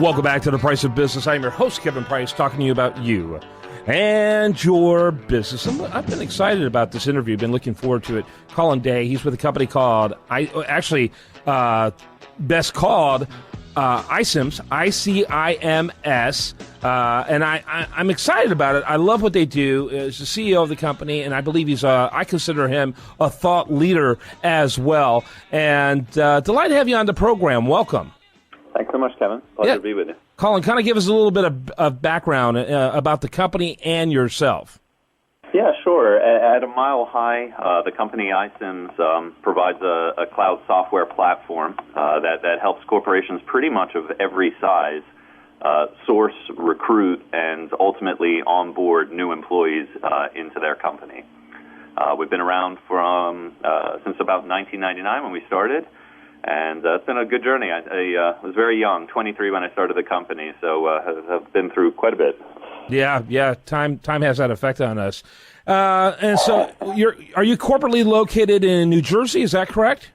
Welcome back to The Price of Business. I'm your host, Kevin Price, talking to you about you and your business. I've been excited about this interview. Been looking forward to it. Colin Day, he's with a company called, best called ICIMS, ICIMS, and I'm excited about it. I love what they do. He's the CEO of the company, and I believe I consider him a thought leader as well. And delighted to have you on the program. Welcome. Thanks so much, Kevin. Pleasure to be with you. Colin, kind of give us a little bit of background about the company and yourself. Yeah, sure. At a mile high, the company iCIMS provides a cloud software platform that helps corporations pretty much of every size source, recruit, and ultimately onboard new employees into their company. We've been around since about 1999 when we started. And it's been a good journey. I was very young, 23 when I started the company, so have been through quite a bit. Yeah. Time has that effect on us. And so, are you corporately located in New Jersey? Is that correct?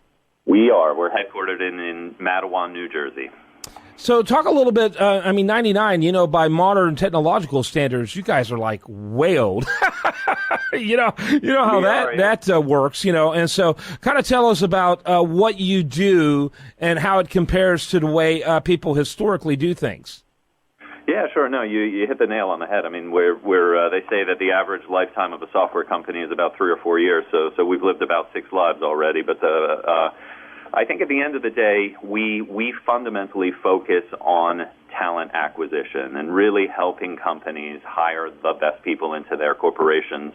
We are. We're headquartered in Matawan, New Jersey. So talk a little bit, 99, by modern technological standards, you guys are like way old. you know how that works, and so kind of tell us about what you do and how it compares to the way people historically do things. Yeah, sure. No, you hit the nail on the head. I mean, they say that the average lifetime of a software company is about 3 or 4 years, so we've lived about 6 lives already, but I think at the end of the day, we fundamentally focus on talent acquisition and really helping companies hire the best people into their corporations.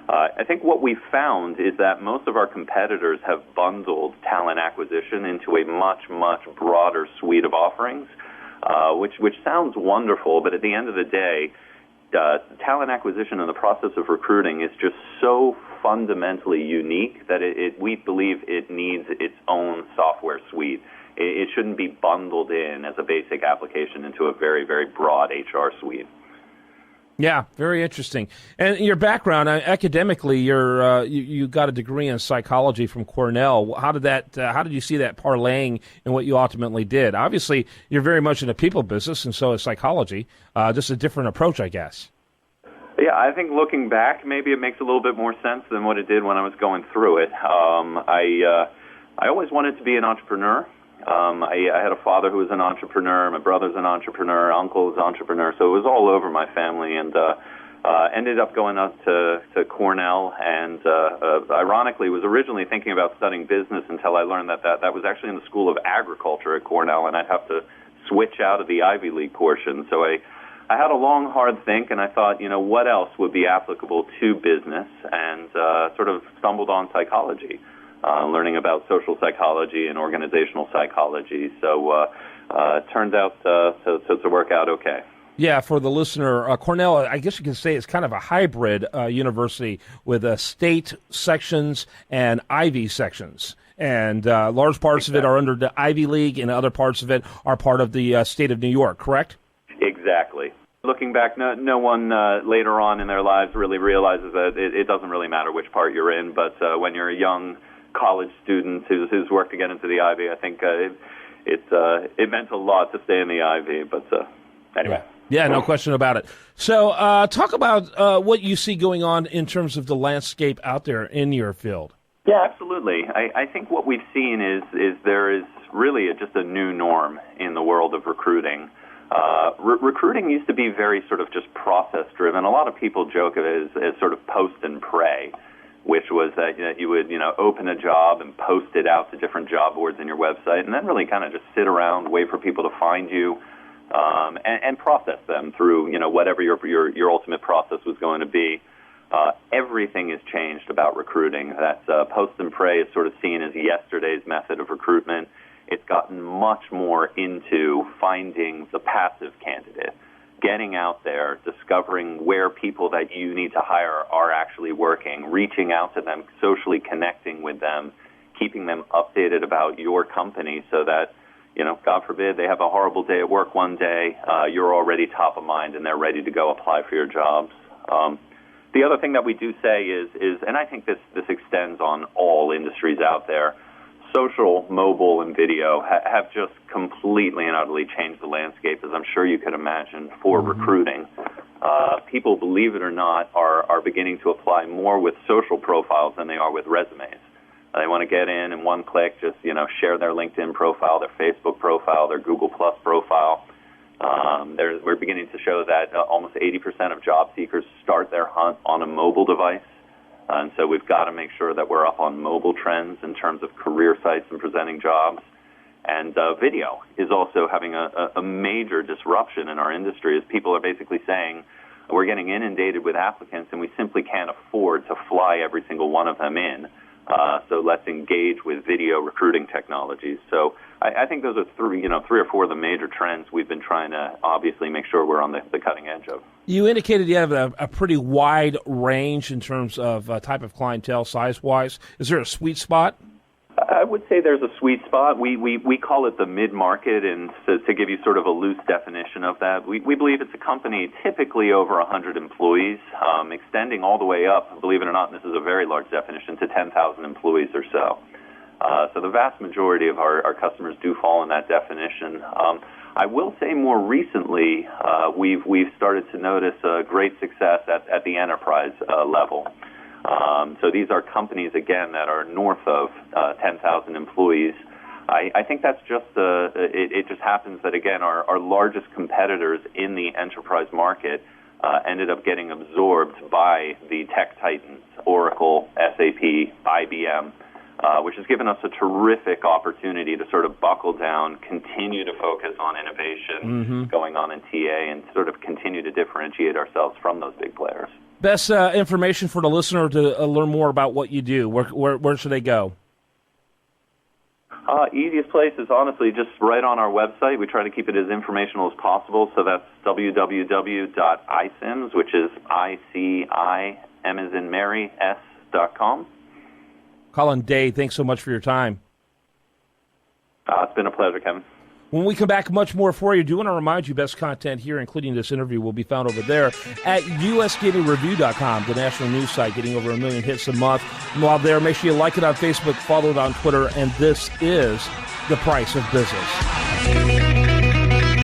I think what we've found is that most of our competitors have bundled talent acquisition into a much, much broader suite of offerings, which sounds wonderful, but at the end of the day, talent acquisition and the process of recruiting is just so fundamentally unique that we believe it needs its own software suite. It shouldn't be bundled in as a basic application into a very, very broad HR suite. Yeah, very interesting. And your background, academically, you got a degree in psychology from Cornell. How did you see that parlaying in what you ultimately did? Obviously, you're very much in the people business, and so is psychology. Just a different approach, I guess. Yeah, I think looking back, maybe it makes a little bit more sense than what it did when I was going through it. I always wanted to be an entrepreneur. I had a father who was an entrepreneur, my brother's an entrepreneur, uncle's an entrepreneur, so it was all over my family, and ended up going up to Cornell, and ironically was originally thinking about studying business until I learned that was actually in the School of Agriculture at Cornell, and I'd have to switch out of the Ivy League portion, so I had a long, hard think, and I thought, what else would be applicable to business, and sort of stumbled on psychology. Learning about social psychology and organizational psychology. So it turned out to work out okay. Yeah, for the listener, Cornell, I guess you can say it's kind of a hybrid university with state sections and Ivy sections. And large parts of it are under the Ivy League, and other parts of it are part of the state of New York, correct? Exactly. Looking back, no one later on in their lives really realizes that it doesn't really matter which part you're in, but when you're a young college student who's worked to get into the Ivy, I think it meant a lot to stay in the Ivy, but anyway. Yeah, no question about it. So talk about what you see going on in terms of the landscape out there in your field. Yeah, absolutely. I think what we've seen is there is really just a new norm in the world of recruiting. Recruiting used to be very sort of just process-driven. A lot of people joke of it as sort of post and pray, which was that you would open a job and post it out to different job boards in your website, and then really kind of just sit around, wait for people to find you, and process them through whatever your ultimate process was going to be. Everything has changed about recruiting. That post and pray is sort of seen as yesterday's method of recruitment. It's gotten much more into finding the passive candidate, getting out there, discovering where people that you need to hire are actually working, reaching out to them, socially connecting with them, keeping them updated about your company so that, God forbid, they have a horrible day at work one day, you're already top of mind and they're ready to go apply for your jobs. The other thing that we do say is, and I think this extends on all industries out there, social, mobile, and video have just completely and utterly changed the landscape, as I'm sure you can imagine, for recruiting. People, believe it or not, are beginning to apply more with social profiles than they are with resumes. They want to get in one click, just share their LinkedIn profile, their Facebook profile, their Google Plus profile. We're beginning to show that almost 80% of job seekers start their hunt on a mobile device. And so we've got to make sure that we're up on mobile trends in terms of career sites and presenting jobs. And video is also having a major disruption in our industry, as people are basically saying, we're getting inundated with applicants and we simply can't afford to fly every single one of them in. So let's engage with video recruiting technologies. So I think those are three or four of the major trends we've been trying to obviously make sure we're on the cutting edge of. You indicated you have a pretty wide range in terms of type of clientele, size-wise. Is there a sweet spot? I would say there's a sweet spot. We call it the mid-market, and to give you sort of a loose definition of that, we believe it's a company typically over 100 employees, extending all the way up, believe it or not, and this is a very large definition, to 10,000 employees or so. So the vast majority of our customers do fall in that definition. I will say more recently, we've started to notice great success at the enterprise level. So these are companies, again, that are north of 10,000 employees. I think that's just it just happens that, again, our largest competitors in the enterprise market ended up getting absorbed by the tech titans, Oracle, SAP, IBM, which has given us a terrific opportunity to sort of buckle down, continue to focus on innovation going on in TA, and sort of continue to differentiate ourselves from those big players. Best information for the listener to learn more about what you do. Where should they go? Easiest place is honestly just right on our website. We try to keep it as informational as possible. So that's www.isims, which is I-C-I-M as in Mary, S.com. Colin Day, thanks so much for your time. It's been a pleasure, Kevin. When we come back, much more for you. I do want to remind you, best content here, including this interview, will be found over there at usdatingreview.com, the national news site, getting over 1 million hits a month. And while there, make sure you like it on Facebook, follow it on Twitter, and this is The Price of Business.